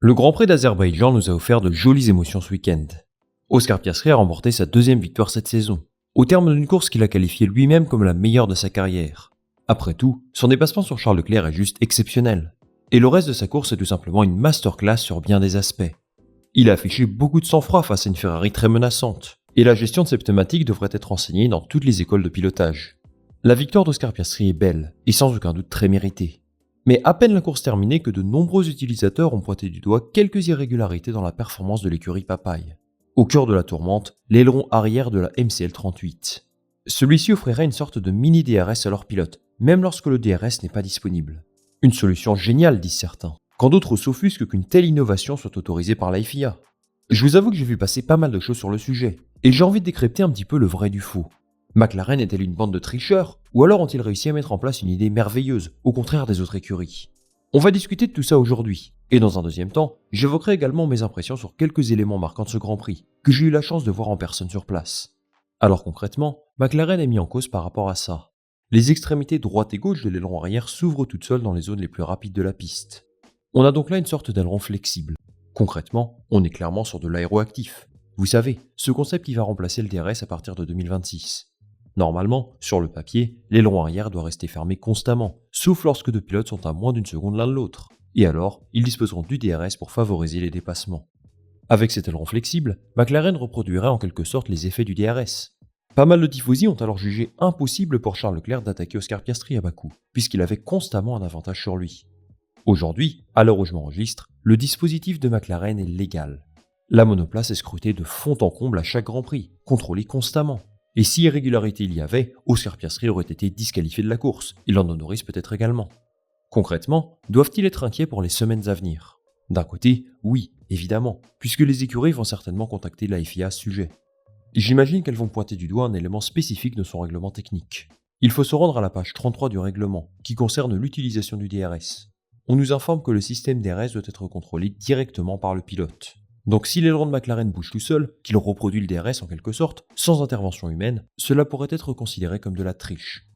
Le Grand Prix d'Azerbaïdjan nous a offert de jolies émotions ce week-end. Oscar Piastri a remporté sa deuxième victoire cette saison, au terme d'une course qu'il a qualifiée lui-même comme la meilleure de sa carrière. Après tout, son dépassement sur Charles Leclerc est juste exceptionnel. Et le reste de sa course est tout simplement une masterclass sur bien des aspects. Il a affiché beaucoup de sang-froid face à une Ferrari très menaçante, et la gestion de ses pneumatiques devrait être enseignée dans toutes les écoles de pilotage. La victoire d'Oscar Piastri est belle, et sans aucun doute très méritée. Mais à peine la course terminée que de nombreux utilisateurs ont pointé du doigt quelques irrégularités dans la performance de l'écurie Papaye. Au cœur de la tourmente, l'aileron arrière de la MCL38. Celui-ci offrirait une sorte de mini DRS à leur pilote, même lorsque le DRS n'est pas disponible. Une solution géniale, disent certains, quand d'autres s'offusquent qu'une telle innovation soit autorisée par la FIA. Je vous avoue que j'ai vu passer pas mal de choses sur le sujet, et j'ai envie de décrypter un petit peu le vrai du faux. McLaren est-elle une bande de tricheurs, ou alors ont-ils réussi à mettre en place une idée merveilleuse, au contraire des autres écuries? On va discuter de tout ça aujourd'hui, et dans un deuxième temps, j'évoquerai également mes impressions sur quelques éléments marquants de ce Grand Prix, que j'ai eu la chance de voir en personne sur place. Alors concrètement, McLaren est mis en cause par rapport à ça. Les extrémités droite et gauche de l'aileron arrière s'ouvrent toutes seules dans les zones les plus rapides de la piste. On a donc là une sorte d'aileron flexible. Concrètement, on est clairement sur de l'aéroactif. Vous savez, ce concept qui va remplacer le DRS à partir de 2026. Normalement, sur le papier, l'aileron arrière doit rester fermé constamment, sauf lorsque deux pilotes sont à moins d'une seconde l'un de l'autre. Et alors, ils disposeront du DRS pour favoriser les dépassements. Avec cet aileron flexible, McLaren reproduirait en quelque sorte les effets du DRS. Pas mal de tifosi ont alors jugé impossible pour Charles Leclerc d'attaquer Oscar Piastri à Bakou, puisqu'il avait constamment un avantage sur lui. Aujourd'hui, à l'heure où je m'enregistre, le dispositif de McLaren est légal. La monoplace est scrutée de fond en comble à chaque Grand Prix, contrôlée constamment. Et si irrégularité il y avait, Oscar Piastri aurait été disqualifié de la course, et Lando Norris peut-être également. Concrètement, doivent-ils être inquiets pour les semaines à venir? D'un côté, oui, évidemment, puisque les écuries vont certainement contacter la FIA à ce sujet. J'imagine qu'elles vont pointer du doigt un élément spécifique de son règlement technique. Il faut se rendre à la page 33 du règlement, qui concerne l'utilisation du DRS. On nous informe que le système DRS doit être contrôlé directement par le pilote. Donc si l'aileron de McLaren bouge tout seul, qu'il reproduit le DRS en quelque sorte, sans intervention humaine, cela pourrait être considéré comme de la triche.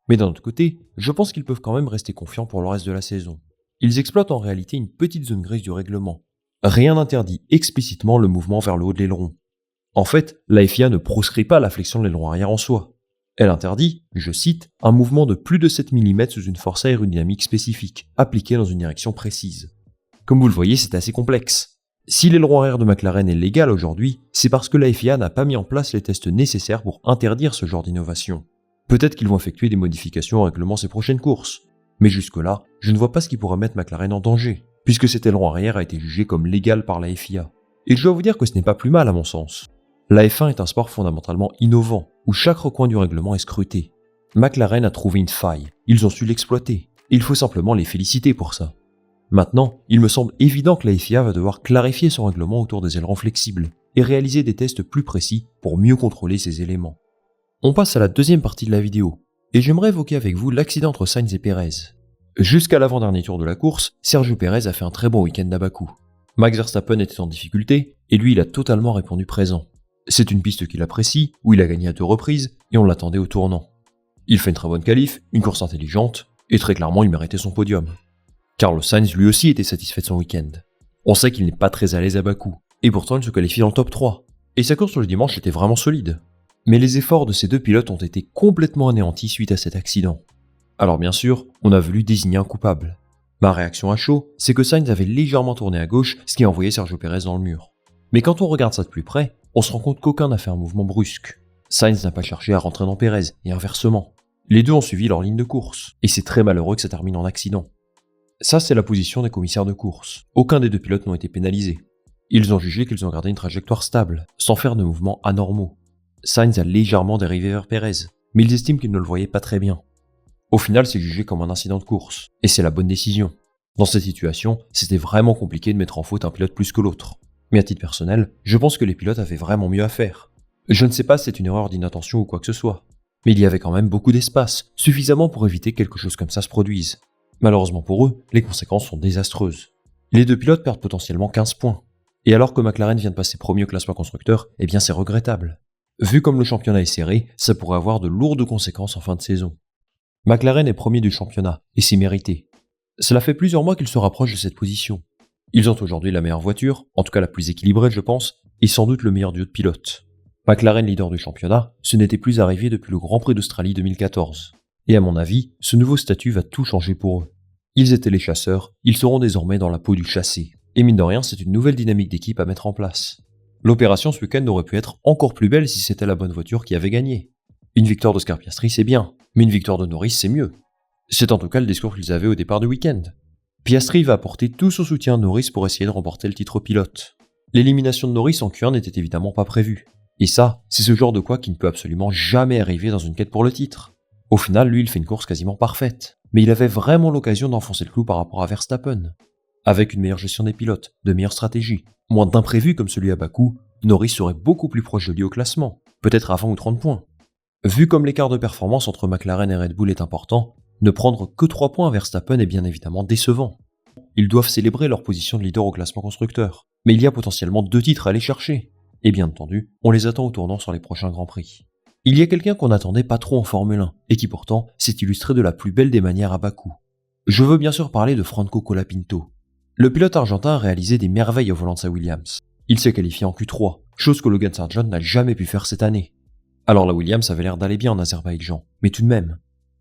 Mais d'un autre côté, je pense qu'ils peuvent quand même rester confiants pour le reste de la saison. Ils exploitent en réalité une petite zone grise du règlement. Rien n'interdit explicitement le mouvement vers le haut de l'aileron. En fait, la FIA ne proscrit pas la flexion de l'aileron arrière en soi. Elle interdit, je cite, un mouvement de plus de 7 mm sous une force aérodynamique spécifique, appliquée dans une direction précise. Comme vous le voyez, c'est assez complexe. Si l'aileron arrière de McLaren est légal aujourd'hui, c'est parce que la FIA n'a pas mis en place les tests nécessaires pour interdire ce genre d'innovation. Peut-être qu'ils vont effectuer des modifications au règlement ces prochaines courses. Mais jusque-là, je ne vois pas ce qui pourrait mettre McLaren en danger, puisque cet aileron arrière a été jugé comme légal par la FIA. Et je dois vous dire que ce n'est pas plus mal à mon sens. La F1 est un sport fondamentalement innovant, où chaque recoin du règlement est scruté. McLaren a trouvé une faille, ils ont su l'exploiter, et il faut simplement les féliciter pour ça. Maintenant, il me semble évident que la FIA va devoir clarifier son règlement autour des ailerons flexibles, et réaliser des tests plus précis pour mieux contrôler ces éléments. On passe à la deuxième partie de la vidéo, et j'aimerais évoquer avec vous l'accident entre Sainz et Perez. Jusqu'à l'avant-dernier tour de la course, Sergio Perez a fait un très bon week-end à Bakou. Max Verstappen était en difficulté, et lui il a totalement répondu présent. C'est une piste qu'il apprécie, où il a gagné à 2 reprises, et on l'attendait au tournant. Il fait une très bonne qualif, une course intelligente, et très clairement il méritait son podium. Carlos Sainz lui aussi était satisfait de son week-end. On sait qu'il n'est pas très à l'aise à Bakou, et pourtant il se qualifie dans le top 3, et sa course le dimanche était vraiment solide. Mais les efforts de ces deux pilotes ont été complètement anéantis suite à cet accident. Alors bien sûr, on a voulu désigner un coupable. Ma réaction à chaud, c'est que Sainz avait légèrement tourné à gauche, ce qui a envoyé Sergio Perez dans le mur. Mais quand on regarde ça de plus près, on se rend compte qu'aucun n'a fait un mouvement brusque. Sainz n'a pas cherché à rentrer dans Perez, et inversement. Les deux ont suivi leur ligne de course, et c'est très malheureux que ça termine en accident. Ça, c'est la position des commissaires de course. Aucun des deux pilotes n'ont été pénalisés. Ils ont jugé qu'ils ont gardé une trajectoire stable, sans faire de mouvements anormaux. Sainz a légèrement dérivé vers Perez, mais ils estiment qu'ils ne le voyaient pas très bien. Au final, c'est jugé comme un incident de course, et c'est la bonne décision. Dans cette situation, c'était vraiment compliqué de mettre en faute un pilote plus que l'autre. Mais à titre personnel, je pense que les pilotes avaient vraiment mieux à faire. Je ne sais pas si c'est une erreur d'inattention ou quoi que ce soit, mais il y avait quand même beaucoup d'espace, suffisamment pour éviter que quelque chose comme ça se produise. Malheureusement pour eux, les conséquences sont désastreuses. Les deux pilotes perdent potentiellement 15 points. Et alors que McLaren vient de passer premier au classement constructeur, eh bien c'est regrettable. Vu comme le championnat est serré, ça pourrait avoir de lourdes conséquences en fin de saison. McLaren est premier du championnat, et c'est mérité. Cela fait plusieurs mois qu'il se rapproche de cette position. Ils ont aujourd'hui la meilleure voiture, en tout cas la plus équilibrée je pense, et sans doute le meilleur duo de pilotes. McLaren leader du championnat, ce n'était plus arrivé depuis le Grand Prix d'Australie 2014. Et à mon avis, ce nouveau statut va tout changer pour eux. Ils étaient les chasseurs, ils seront désormais dans la peau du chassé. Et mine de rien, c'est une nouvelle dynamique d'équipe à mettre en place. L'opération ce week-end aurait pu être encore plus belle si c'était la bonne voiture qui avait gagné. Une victoire d'Oscar Piastri c'est bien, mais une victoire de Norris c'est mieux. C'est en tout cas le discours qu'ils avaient au départ du week-end. Piastri va apporter tout son soutien à Norris pour essayer de remporter le titre pilote. L'élimination de Norris en Q1 n'était évidemment pas prévue. Et ça, c'est ce genre de quoi qui ne peut absolument jamais arriver dans une quête pour le titre. Au final, lui, il fait une course quasiment parfaite. Mais il avait vraiment l'occasion d'enfoncer le clou par rapport à Verstappen. Avec une meilleure gestion des pilotes, de meilleures stratégies, moins d'imprévus comme celui à Bakou, Norris serait beaucoup plus proche de lui au classement, peut-être à 20 ou 30 points. Vu comme l'écart de performance entre McLaren et Red Bull est important, ne prendre que 3 points à Verstappen est bien évidemment décevant. Ils doivent célébrer leur position de leader au classement constructeur, mais il y a potentiellement 2 titres à aller chercher. Et bien entendu, on les attend au tournant sur les prochains Grands Prix. Il y a quelqu'un qu'on n'attendait pas trop en Formule 1, et qui pourtant s'est illustré de la plus belle des manières à Bakou. Je veux bien sûr parler de Franco Colapinto. Le pilote argentin a réalisé des merveilles au volant de sa Williams. Il s'est qualifié en Q3, chose que Logan Sargent n'a jamais pu faire cette année. Alors la Williams avait l'air d'aller bien en Azerbaïdjan, mais tout de même.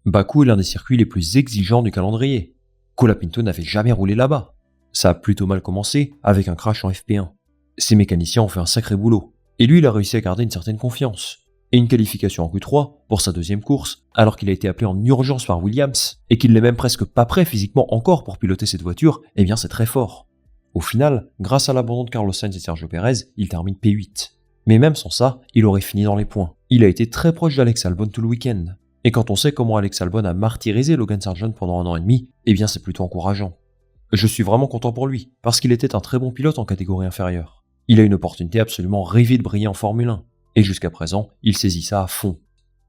Bakou est l'un des circuits les plus exigeants du calendrier. Colapinto n'avait jamais roulé là-bas. Ça a plutôt mal commencé avec un crash en FP1. Ses mécaniciens ont fait un sacré boulot, et lui il a réussi à garder une certaine confiance. Et une qualification en Q3 pour sa deuxième course, alors qu'il a été appelé en urgence par Williams, et qu'il n'est même presque pas prêt physiquement encore pour piloter cette voiture, eh bien c'est très fort. Au final, grâce à l'abandon de Carlos Sainz et Sergio Pérez, il termine P8. Mais même sans ça, il aurait fini dans les points. Il a été très proche d'Alex Albon tout le week-end. Et quand on sait comment Alex Albon a martyrisé Logan Sargent pendant 1 an et demi, eh bien c'est plutôt encourageant. Je suis vraiment content pour lui, parce qu'il était un très bon pilote en catégorie inférieure. Il a une opportunité absolument rêvée de briller en Formule 1. Et jusqu'à présent, il saisit ça à fond.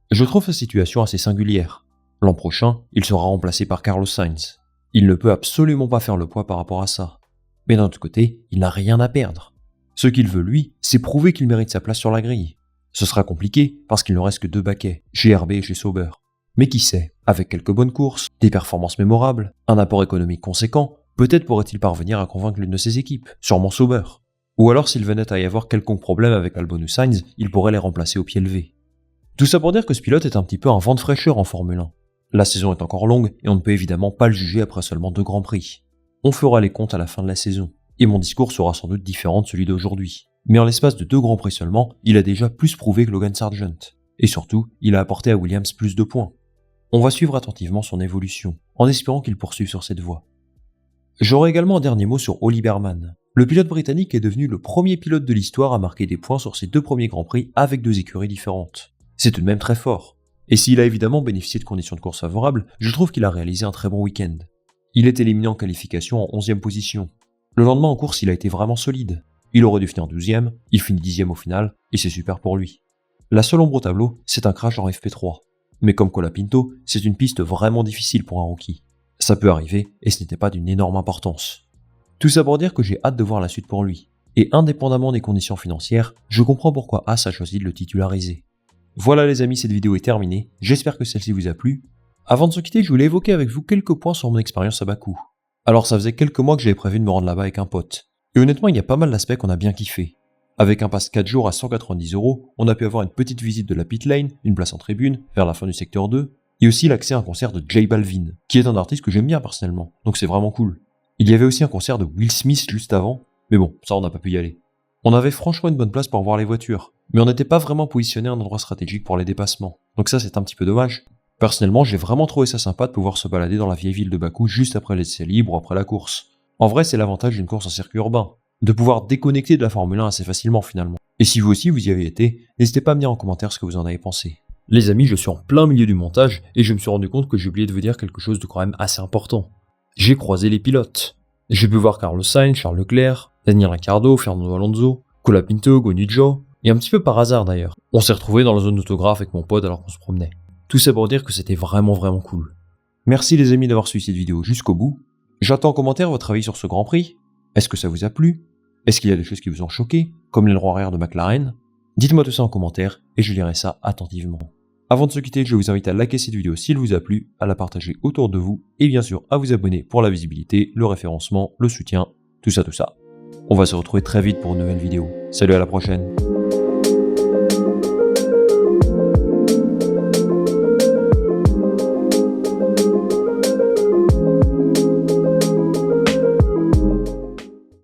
Je trouve sa situation assez singulière. L'an prochain, il sera remplacé par Carlos Sainz. Il ne peut absolument pas faire le poids par rapport à ça. Mais d'un autre côté, il n'a rien à perdre. Ce qu'il veut lui, c'est prouver qu'il mérite sa place sur la grille. Ce sera compliqué parce qu'il ne reste que 2 baquets, chez RB et chez Sauber. Mais qui sait, avec quelques bonnes courses, des performances mémorables, un apport économique conséquent, peut-être pourrait-il parvenir à convaincre l'une de ses équipes, sûrement Sauber. Ou alors s'il venait à y avoir quelconque problème avec Albon ou Sainz, il pourrait les remplacer au pied levé. Tout ça pour dire que ce pilote est un petit peu un vent de fraîcheur en Formule 1. La saison est encore longue et on ne peut évidemment pas le juger après seulement 2 Grands Prix. On fera les comptes à la fin de la saison, et mon discours sera sans doute différent de celui d'aujourd'hui. Mais en l'espace de 2 Grands Prix seulement, il a déjà plus prouvé que Logan Sargent. Et surtout, il a apporté à Williams plus de points. On va suivre attentivement son évolution, en espérant qu'il poursuive sur cette voie. J'aurai également un dernier mot sur Ollie Bearman. Le pilote britannique est devenu le premier pilote de l'histoire à marquer des points sur ses 2 premiers Grands Prix avec 2 écuries différentes. C'est tout de même très fort. Et s'il a évidemment bénéficié de conditions de course favorables, je trouve qu'il a réalisé un très bon week-end. Il est éliminé en qualification en 11e position. Le lendemain en course, il a été vraiment solide. Il aurait dû finir 12e, il finit 10e au final, et c'est super pour lui. La seule ombre au tableau, c'est un crash en FP3. Mais comme Colapinto, c'est une piste vraiment difficile pour un rookie. Ça peut arriver, et ce n'était pas d'une énorme importance. Tout ça pour dire que j'ai hâte de voir la suite pour lui. Et indépendamment des conditions financières, je comprends pourquoi Haas a choisi de le titulariser. Voilà les amis, cette vidéo est terminée, j'espère que celle-ci vous a plu. Avant de se quitter, je voulais évoquer avec vous quelques points sur mon expérience à Bakou. Alors ça faisait quelques mois que j'avais prévu de me rendre là-bas avec un pote. Et honnêtement, il y a pas mal d'aspects qu'on a bien kiffé. Avec un pass 4 jours à 190€, on a pu avoir une petite visite de la pit lane, une place en tribune, vers la fin du secteur 2, et aussi l'accès à un concert de J Balvin, qui est un artiste que j'aime bien personnellement, donc c'est vraiment cool. Il y avait aussi un concert de Will Smith juste avant, mais bon, ça on n'a pas pu y aller. On avait franchement une bonne place pour voir les voitures, mais on n'était pas vraiment positionné à un endroit stratégique pour les dépassements, donc ça c'est un petit peu dommage. Personnellement, j'ai vraiment trouvé ça sympa de pouvoir se balader dans la vieille ville de Bakou juste après l'essai libre ou après la course. En vrai, c'est l'avantage d'une course en circuit urbain, de pouvoir déconnecter de la Formule 1 assez facilement finalement. Et si vous aussi vous y avez été, n'hésitez pas à me dire en commentaire ce que vous en avez pensé. Les amis, je suis en plein milieu du montage et je me suis rendu compte que j'ai oublié de vous dire quelque chose de quand même assez important. J'ai croisé les pilotes. J'ai pu voir Carlos Sainz, Charles Leclerc, Daniel Ricciardo, Fernando Alonso, Colapinto, Guanyu Zhou, et un petit peu par hasard d'ailleurs. On s'est retrouvés dans la zone d'autographe avec mon pote alors qu'on se promenait. Tout ça pour dire que c'était vraiment cool. Merci les amis d'avoir suivi cette vidéo jusqu'au bout. J'attends en commentaire votre avis sur ce Grand Prix. Est-ce que ça vous a plu? Est-ce qu'il y a des choses qui vous ont choqué, comme l'aileron arrière de McLaren? Dites-moi tout ça en commentaire et je lirai ça attentivement. Avant de se quitter, je vous invite à liker cette vidéo s'il vous a plu, à la partager autour de vous et bien sûr à vous abonner pour la visibilité, le référencement, le soutien tout ça. On va se retrouver très vite pour une nouvelle vidéo. Salut, à la prochaine.